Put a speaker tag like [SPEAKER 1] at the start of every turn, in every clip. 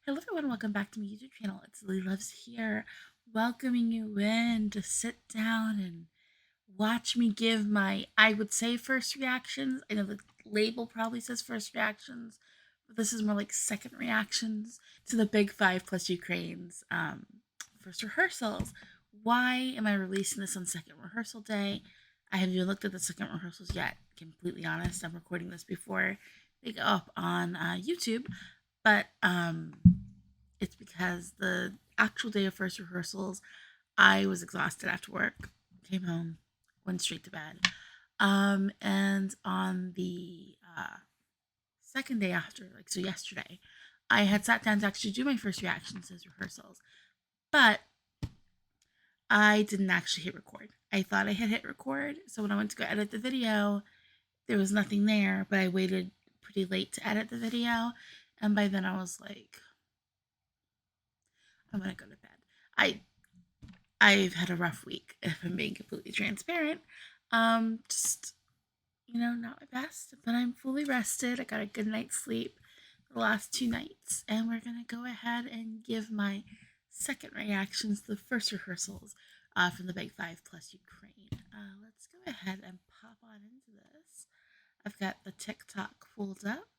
[SPEAKER 1] Hello everyone, welcome back to my YouTube channel. It's Lili Loves here, welcoming you in to sit down and watch me give my, I would say first reactions. I know the label probably says first reactions, but this is more like second reactions to the Big Five plus Ukraine's first rehearsals. Why am I releasing this on second rehearsal day? I haven't even looked at the second rehearsals yet, completely honest. I'm recording this before they go up on YouTube, but it's because the actual day of first rehearsals, I was exhausted after work, came home, went straight to bed. And on the second day after, like so yesterday, I had sat down to actually do my first reactions as rehearsals, but I didn't actually hit record. I thought I had hit record, so when I went to go edit the video, there was nothing there, but I waited pretty late to edit the video, and by then I was like, I'm gonna go to bed. I've had a rough week, if I'm being completely transparent. Just, not my best, but I'm fully rested. I got a good night's sleep the last 2 nights, and we're gonna go ahead and give my second reactions to the first rehearsals from the Big Five plus Ukraine. Let's go ahead and pop on into this. I've got the TikTok pulled up,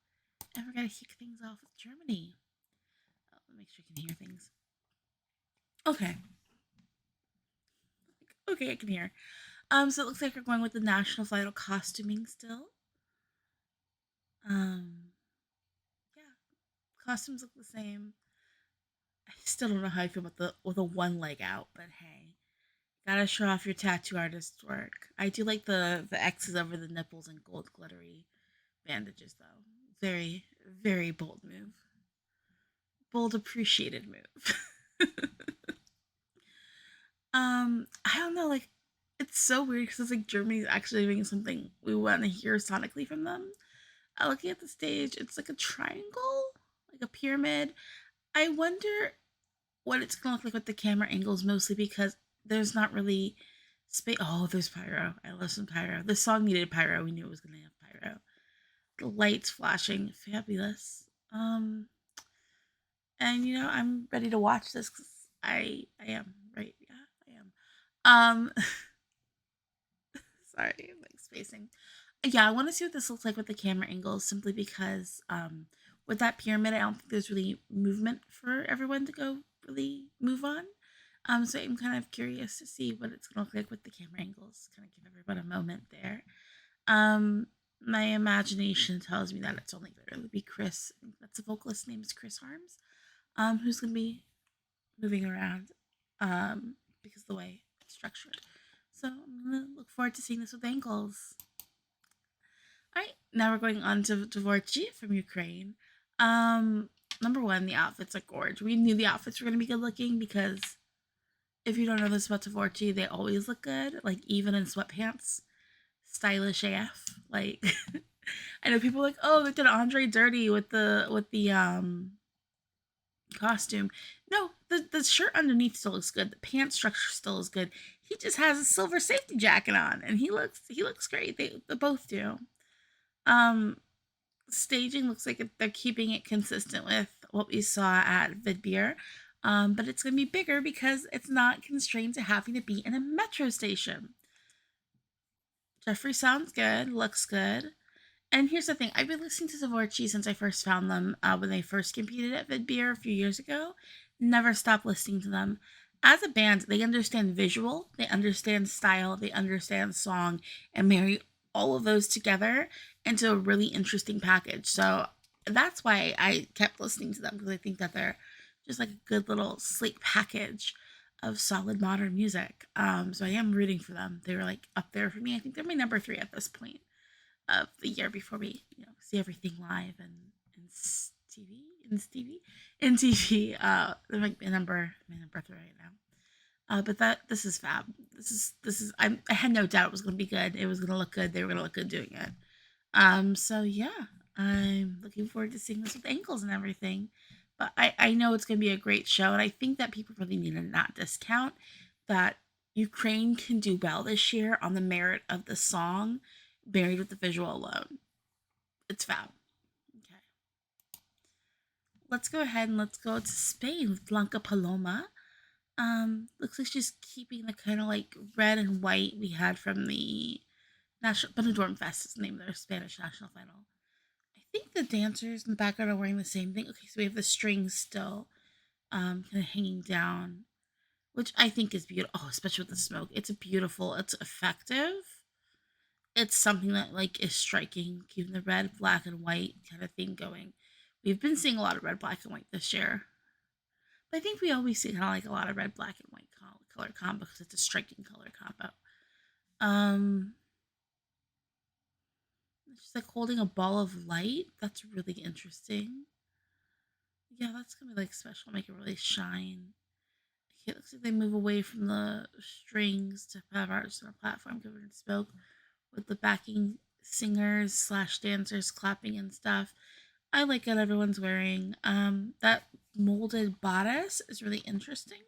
[SPEAKER 1] and we're gonna kick things off with Germany. Let me make sure you can hear things. Okay. Okay, I can hear. So it looks like we're going with the national final costuming still. Yeah, costumes look the same. I still don't know how I feel about the one leg out, but hey, gotta show off your tattoo artist's work. I do like the X's over the nipples and gold glittery bandages though. Very very bold move. Bold appreciated move. I don't know, like it's so weird because it's like Germany's actually doing something we want to hear sonically from them. Looking at the stage, it's like a triangle, like a pyramid. I wonder what it's gonna look like with the camera angles, mostly because there's not really space. Oh, there's pyro. I love some pyro. This song needed pyro. We knew it was gonna have pyro. The lights flashing, fabulous. And I'm ready to watch this because I am right. Yeah, I am. Sorry, I'm like spacing. Yeah, I want to see what this looks like with the camera angles, simply because with that pyramid, I don't think there's really movement for everyone to go really move on. So I'm kind of curious to see what it's gonna look like with the camera angles. Kind of give everyone a moment there. My imagination tells me that it's only going to be Chris. I think that's the vocalist name is Chris Harms. Who's gonna be moving around. Because of the way it's structured. So I'm gonna look forward to seeing this with angles. Alright, now we're going on to TVORCHI from Ukraine. Number one, the outfits are gorgeous. We knew the outfits were gonna be good looking because if you don't know this about TVORCHI, they always look good. Like even in sweatpants, stylish AF. Like I know people are like, oh, they did Andre dirty with the costume. No, the shirt underneath still looks good. The pant structure still is good. He just has a silver safety jacket on, and he looks great. They both do. Um, Staging looks like they're keeping it consistent with what we saw at Vidbeer. But it's gonna be bigger because it's not constrained to having to be in a metro station. Jeffrey sounds good, looks good. And here's the thing, I've been listening to TVORCHI since I first found them when they first competed at Vidbeer a few years ago. Never stopped listening to them. As a band, they understand visual, they understand style, they understand song, and marry all of those together into a really interesting package. So that's why I kept listening to them, because I think that they're just like a good little sleek package of solid modern music. So I am rooting for them. They were like up there for me. I think they're my number three at this point of the year before we see everything live and in TV in TV. They're like my number three right now. But this is fab. This is I had no doubt it was gonna be good. It was gonna look good. They were gonna look good doing it. So yeah, I'm looking forward to seeing this with ankles and everything. But I know it's gonna be a great show, and I think that people really need to not discount that Ukraine can do well this year on the merit of the song, buried with the visual alone. It's fab. Okay. let's go ahead and let's go to Spain with Blanca Paloma. Looks like she's keeping the kind of like red and white we had from the National Benidorm Fest is the name of their Spanish national final. I think the dancers in the background are wearing the same thing. Okay, so we have the strings still kind of hanging down, which I think is beautiful. Oh, especially with the smoke. It's beautiful. It's effective. It's something that like is striking, keeping the red, black, and white kind of thing going. We've been seeing a lot of red, black, and white this year. But I think we always see kind of like a lot of red, black, and white color combo because it's a striking color combo. Um, she's like holding a ball of light. That's really interesting. Yeah, that's gonna be like special, make it really shine. Okay, it looks like they move away from the strings to have artists on a platform covered in smoke with the backing singers slash dancers clapping and stuff. I like what everyone's wearing. That molded bodice is really interesting.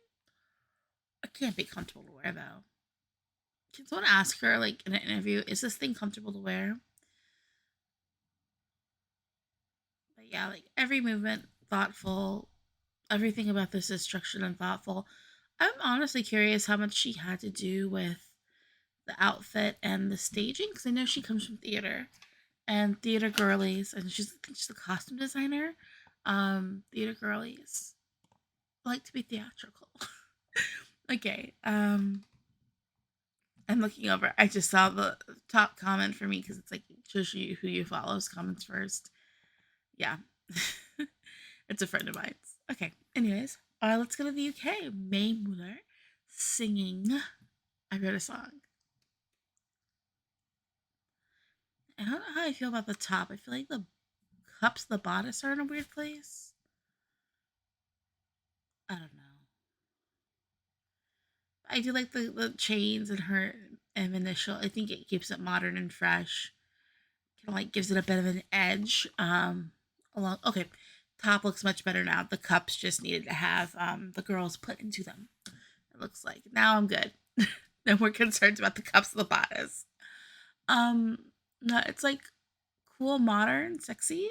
[SPEAKER 1] I can't be comfortable to wear though. Can someone ask her like in an interview, is this thing comfortable to wear? But yeah, like every movement thoughtful. Everything about this is structured and thoughtful. I'm honestly curious how much she had to do with the outfit and the staging because I know she comes from theater and theater girlies, and she's a costume designer. Theater girlies like to be theatrical. Okay. I'm looking over. I just saw the top comment for me because it's like shows you who you follows comments first. Yeah. It's a friend of mine's. Okay. Anyways, let's go to the UK. May Muller singing I Wrote a Song. I don't know how I feel about the top. I feel like the cups, the bodice are in a weird place. I don't know. I do like the chains and her initial. I think it keeps it modern and fresh. Kind of like gives it a bit of an edge. Along okay, top looks much better now. The cups just needed to have the girls put into them. It looks like now I'm good. No more concerns about the cups of the bodice. No, it's like cool, modern, sexy.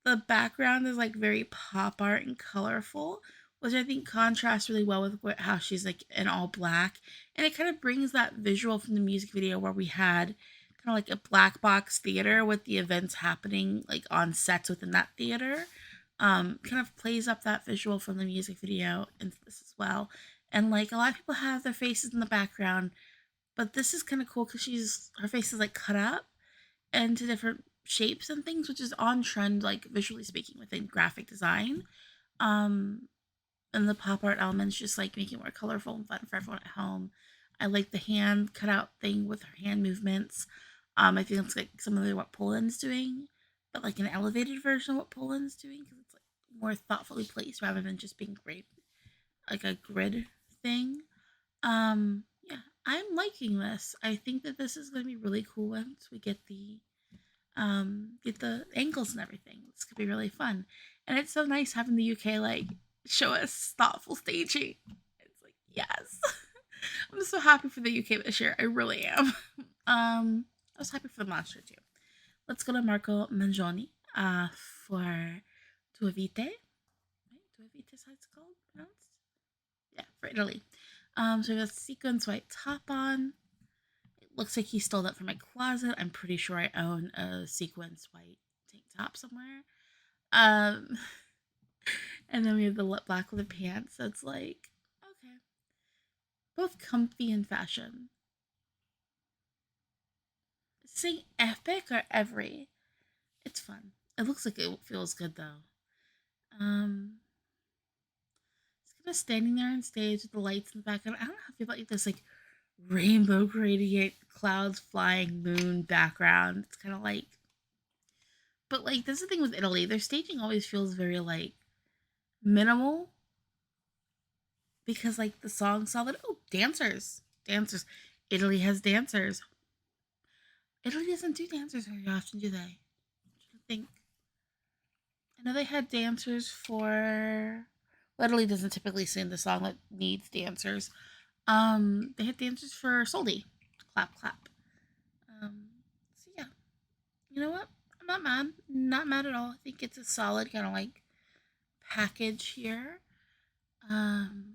[SPEAKER 1] The background is like very pop art and colorful, which I think contrasts really well with how she's like in all black. And it kind of brings that visual from the music video where we had kind of like a black box theater with the events happening like on sets within that theater. Kind of plays up that visual from the music video into this as well. And like a lot of people have their faces in the background, but this is kind of cool because her face is like cut up into different shapes and things, which is on trend, like visually speaking, within graphic design. Um, and the pop art elements just like make it more colorful and fun for everyone at home. I like the hand cutout thing with her hand movements. I think it's like similar to what Poland's doing, but like an elevated version of what Poland's doing because it's like more thoughtfully placed rather than just being great like a grid thing. Yeah, I'm liking this. I think that this is going to be really cool once we get the angles and everything. This could be really fun. And it's so nice having the UK like show us thoughtful staging. It's like, yes. I'm so happy for the UK this year. I really am. I was happy for the monster too. Let's go to Marco Mengoni for Tua Vite. Right? Tua Vite is how it's called, pronounced? Yeah, for Italy. So we have a sequins white top on. Looks like he stole that from my closet. I'm pretty sure I own a sequins white tank top somewhere. Um, and then we have the lip black with the pants. So it's like, okay. Both comfy and fashion. Saying epic or every? It's fun. It looks like it feels good though. Um, it's kind of standing there on stage with the lights in the background. I don't know how I feel about like this like rainbow gradient clouds flying moon background. It's kind of like but like that's the thing with Italy. Their staging always feels very like minimal because like the song solid. Oh, dancers, dancers. Italy has dancers. Italy doesn't do dancers very often, do they? I think. I know they had dancers for. Well, Italy doesn't typically sing the song that needs dancers. They had dancers for Soldi. Clap, clap. Um, so yeah, you know what? I'm not mad. Not mad at all. I think it's a solid kind of like package here. Um,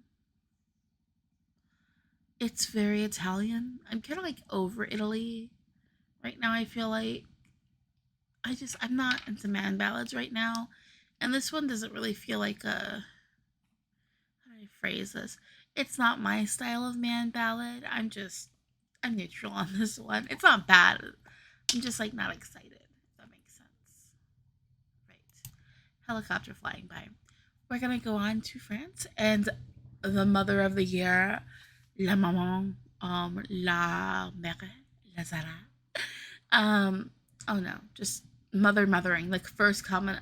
[SPEAKER 1] it's very Italian. I'm kind of like over Italy right now. I feel like I'm not into man ballads right now, and this one doesn't really feel like a, how do I phrase this? It's not my style of man ballad. I'm neutral on this one. It's not bad. I'm just like not excited. If that makes sense. Right. Helicopter flying by. We're gonna go on to France and the mother of the year, la maman, la mère, la Zarra. Um, oh no, just mothering. Like first comment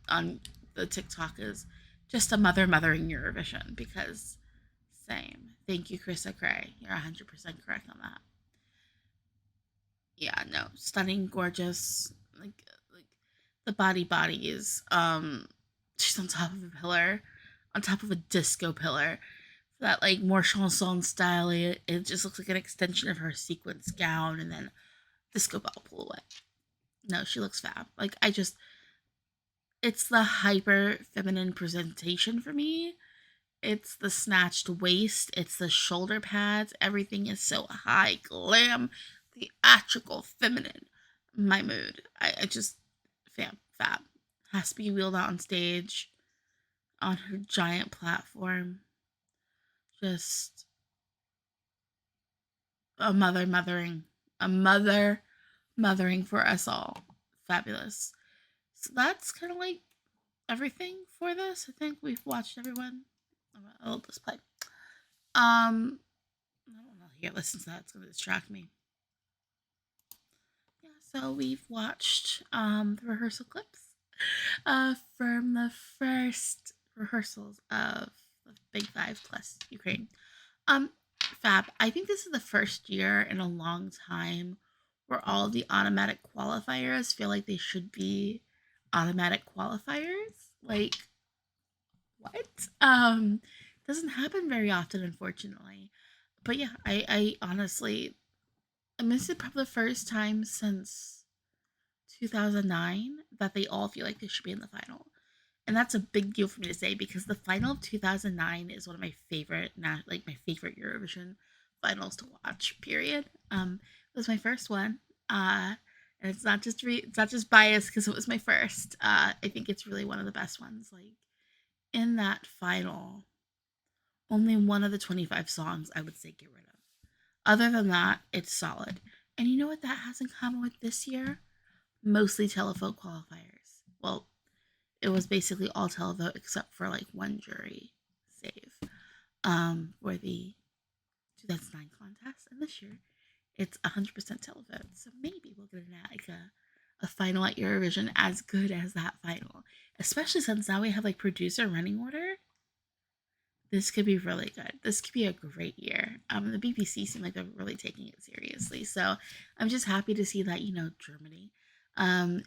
[SPEAKER 1] on the TikTok is just a mothering Eurovision because same. Thank you, Krista Cray. You're 100% correct on that. Yeah, no, stunning, gorgeous. Like the body is she's on top of a pillar, on top of a disco pillar. That like more chanson style. It just looks like an extension of her sequence gown, and then disco ball pull away. No, she looks fab. Like it's the hyper feminine presentation for me. It's the snatched waist, it's the shoulder pads. Everything is so high glam, theatrical, feminine. My mood. I just fab. Has to be wheeled out on stage on her giant platform. Just a a mothering for us all. Fabulous. So that's kind of like everything for this. I think we've watched everyone. I'll display. I don't know. Here, listen to that. It's gonna distract me. Yeah. So we've watched the rehearsal clips from the first rehearsals of the Big Five plus Ukraine. Um, Fab. I think this is the first year in a long time where all the automatic qualifiers feel like they should be automatic qualifiers. Like what? Doesn't happen very often, unfortunately. But yeah, I honestly, I mean, this is probably the first time since 2009 that they all feel like they should be in the final. And that's a big deal for me to say because the final of 2009 is one of my favorite, like my favorite Eurovision finals to watch. Period. It was my first one. And it's not just biased because it was my first. I think it's really one of the best ones. Like in that final, only one of the 25 songs I would say get rid of. Other than that, it's solid. And you know what that has in common with this year? Mostly televote qualifiers. Well, it was basically all televote except for like one jury save for the 2009 contest. And this year, it's 100% televote. So maybe we'll get a final at Eurovision as good as that final. Especially since now we have like producer running order. This could be really good. This could be a great year. The BBC seem like they're really taking it seriously. So I'm just happy to see that, Germany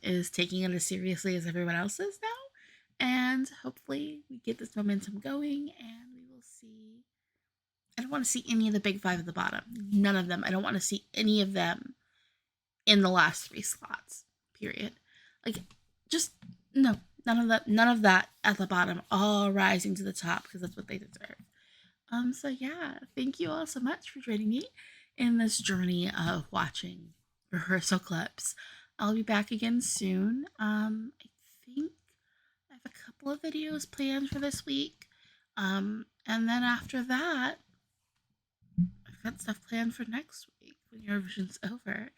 [SPEAKER 1] is taking it as seriously as everyone else is now. And hopefully we get this momentum going and we will see. I don't want to see any of the big five at the bottom. None of them. I don't want to see any of them in the last three slots. Period. Like, just no. None of that at the bottom, all rising to the top because that's what they deserve. So yeah, thank you all so much for joining me in this journey of watching rehearsal clips. I'll be back again soon. I think I have a couple of videos planned for this week. And then after that, I've got stuff planned for next week when Eurovision's over.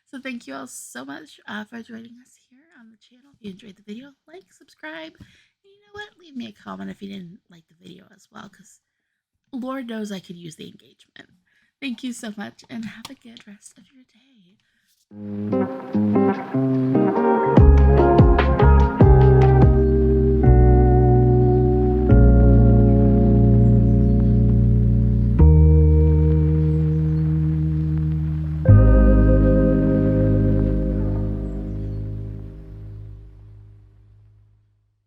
[SPEAKER 1] So thank you all so much for joining us here on the channel. If you enjoyed the video, like, subscribe, and you know what? Leave me a comment if you didn't like the video as well, because Lord knows I could use the engagement. Thank you so much, and have a good rest of your day.